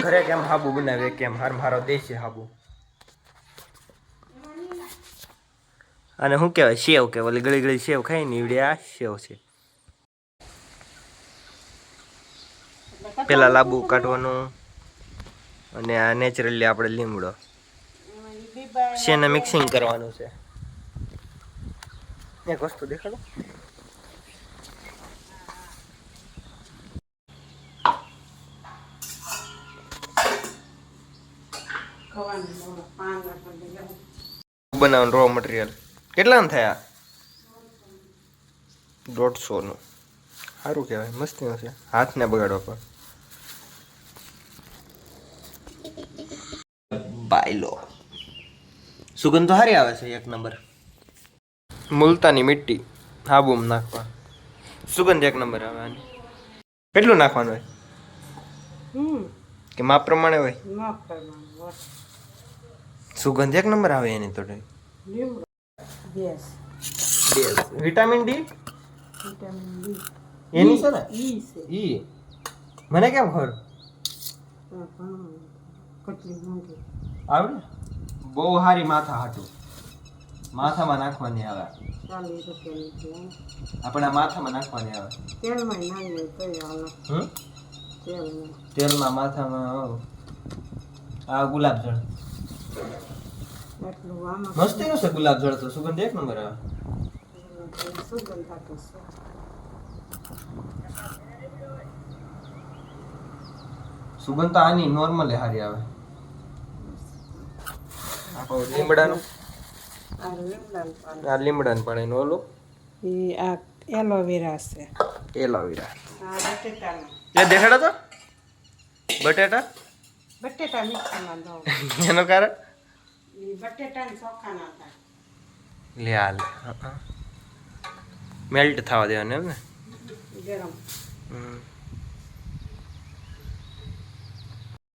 ઘરે કેમ હાબુ બનાવે કેમ મારો દેશી હાબુ. અને શું કહેવાય સેવ કે ઓલી ગળી ગળી સેવ ખાઈ ને ઈવડે આ સેવ છે. પેલા લાંબુ કાઢવાનું અને આ નેચરલી આપણે લીમડો શેને મિક્સિંગ કરવાનું છે. એક વસ્તુ દેખાડો. બનાવવાનું રો મટીરિયલ કેટલા થયા? 150 નું. સારું કહેવાય, મસ્તી છે. હાથ ને બગાડવા પર બાયલો સુગંધ તો સારી આવે છે, એક નંબર. મુલતાની મિટ્ટી હાબુમ નાખવા, સુગંધ એક નંબર આવે. આની કેટલું નાખવાનું હોય કે માપ પ્રમાણે હોય? સુગંધ એક નંબર આવે એની તો. વિટામિન ડી એની છે ને ઈ મને કેમ ખબર આવડે? બહુ સારી માથા હાટું માથામાં નાખવાની આવે. આપણા માથામાં નાખવાની આવે. તેલમાં માથામાં. આ ગુલાબ જળ મસ્તી નું છે. ગુલાબ જળ તો સુગંધ એક નંબર આવે. સુગંધ તો આની નોર્મલી સારી આવે. લીમડાનું આ લીમડાનું પાણી ઓલું આ એલોવેરા છે. એલોવેરા એ દેખાડો તો. બટેટા મિક્સરમાં દો. એનું કારણ બટેટા ચોખા નાખા. લે હાલ મેલ્ટ થવા દેવાનું એમ ને. ગરમ.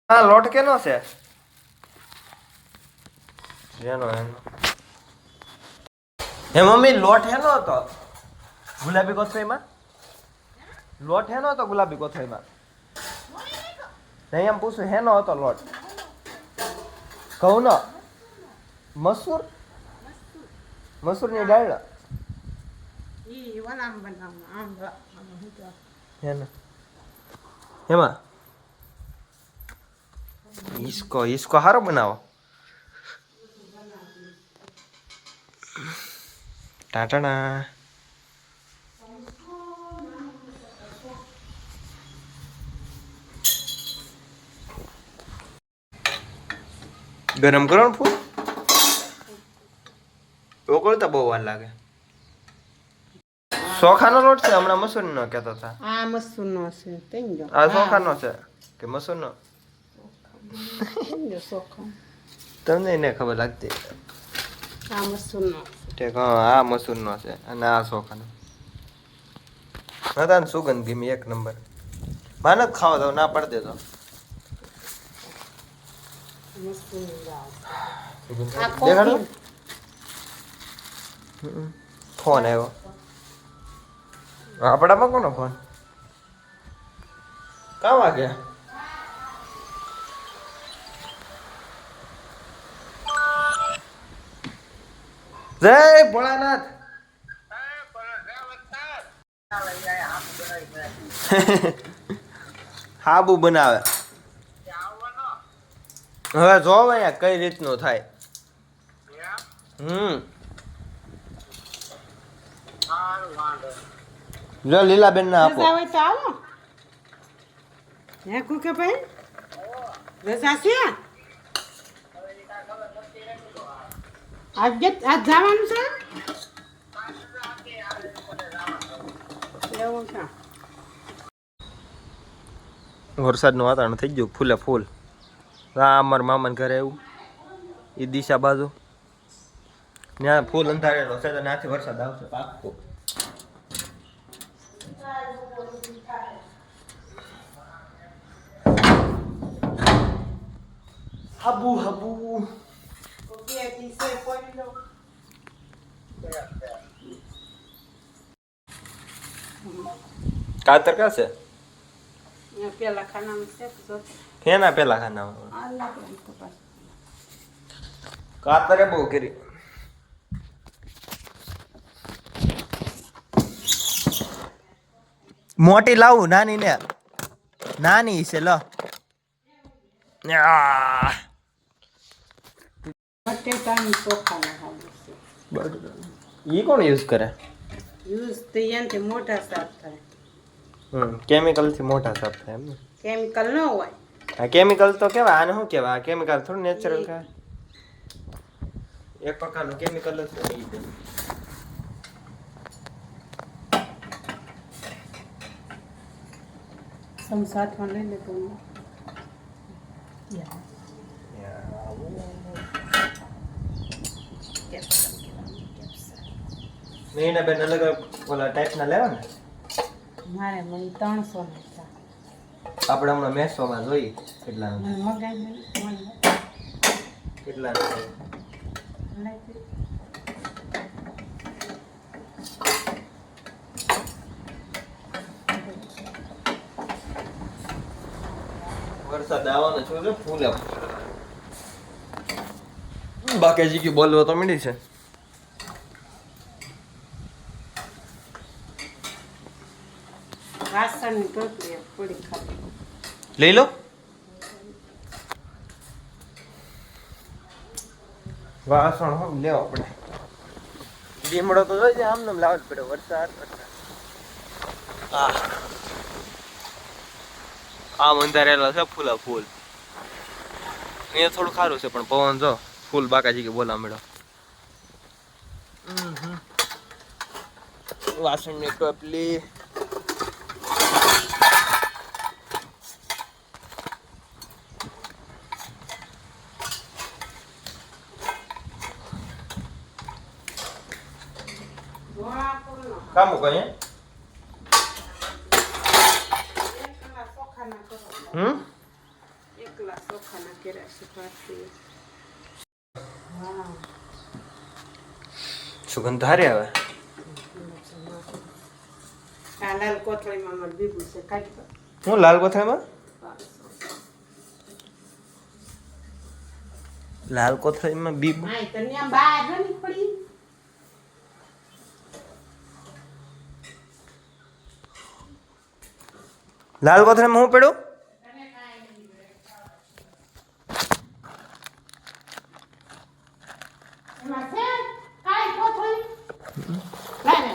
હા લોટ કેનો છે? એનો હે મમ્મી લોટ હેનો હતો ગુલાબી કોથળીમાં? લોટ હેનો હતો ગુલાબી કોથળીમાં? નહીં એમ પૂછું, હેનો હતો લોટ? ઘઉંનો? મસૂરની દાળ એમાં ઈસકો હારો બનાવો. ટાટાના ગરમ કરો ને ફૂલ. ઓગળતા બહુ વાર લાગે. ચોખાનો લોટ છે હમણાં મસૂરનો કહેતો હતા. આ મસૂરનો છે. આ ચોખાનો છે કે મસૂરનો? તમને એને ખબર લાગતી. આ મસૂરનો ઠીક. હા આ મસૂરનો છે અને આ ચોખાનો. હતા ને સુગંધ ગમી એક નંબર. માને ખાવા દો ના પાડી દેતો. દેખાડો. ફોન આવ્યો. આપણામાં કોનો ફોન? કાં વાગ્યા? જય ભોળાનાથ. હાબુ બનાવે. હવે જોવ અહીંયા કઈ રીતનું થાય. જો લીલાબેન ને આપો. રજા હોય તો આવો. હે કુકે ભાઈ રજા છે? આજ જવાનું છે? એવું છે. વરસાદનું વાતાવરણ થઈ ગયું ફૂલે ફૂલ. આ અમારા મામાને ઘરે આવ્યું એ દિશા બાજુ ત્યાં ફૂલ અંધારેલો છે તો ત્યાંથી વરસાદ આવશે પાક્કો. હાબુ કાતર કા છે? પેલા ખાનામાં છે તો એના પેલા ખાનામાં આ લાગે એમ તો પાછું. કાતરે બહુ કરી. મોટી લાવું નાની ને નાની છે લો. બટેટાની ચોખાના હાબુ છે. ઈ કોણ યુઝ કરે? યુઝ તો એનાથી મોટા સાફ થાય. કેમિકલ થી મોટા સાફ થાય એમ ને? કેમિકલ ન હોય. આ કેમિકલ તો કેવાય, આને શું કેવાય? આ કેમિકલ થોડું નેચરલ કહેવાય. એક પ્રકારનું કેમિકલ જ છે ઈ. સમસાથમાં લઈ લે તો મેં એના બેન અલગ ઓલા ટાઈપના લેવા ને મારે મને 300 ના આપણે હમણાં મેસોમાં જોઈ કેટલા મગાઈ કેટલા વરસાદ આવવાનો છે ફૂલ બાકી જીકી બોલવો તો મળી છે. વાસણની ટોપલી પૂરી ખાતી લઈ લો. વાસણ હમ લેવો પડે. લીમડો તો જોઈએ આમ નામ લાવવો જ પડે. વરસાદ આમ અંધારેલો છે ફૂલા ફૂલ. અહીંયા થોડું ખારું છે પણ પવન જો ફૂલ બાકાજી કે બોલા મળ્યો. વાસણની ટોપલી કામ કઈ એકલા ચોખાના કેરાશી પાછી. સુગંધ હારી આવે. આ લાલ કોથળીમાં મારે બીબું છે કાઢી દો. હું લાલ કોથળીમાં લાલ કોથળીમાં બીબ હા તો ન્યા બહાર નથી પડી. લાલ કોથળીમાં હું પડ્યું? એમાં છે કાંઈ કોથળી લાવે.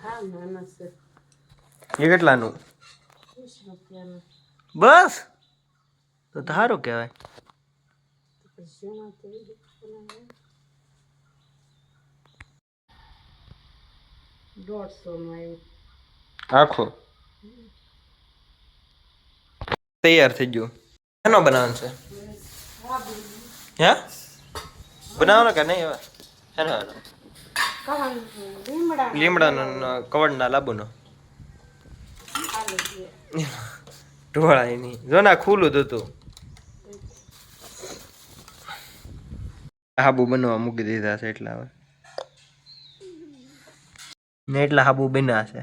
હા નાના છે એ કેટલાનું? 30 રૂપિયાનું. બસ તો સારું કહેવાય. શેના તો બનાવે 150 માં આવ્યું. આખો તૈયાર થઈ ગયું. એનો બનાવવાનું છે હે? બનાવવાનો કે નહીં હવે? એનો લીમડાનો કવડના લાંબુનો ઢોળાય નહીં. જો ના ખુલ્લું જ હતું. હાબુ બનવા મૂકી દીધા છે એટલા હવે ને એટલા હાબુ બન્યા છે.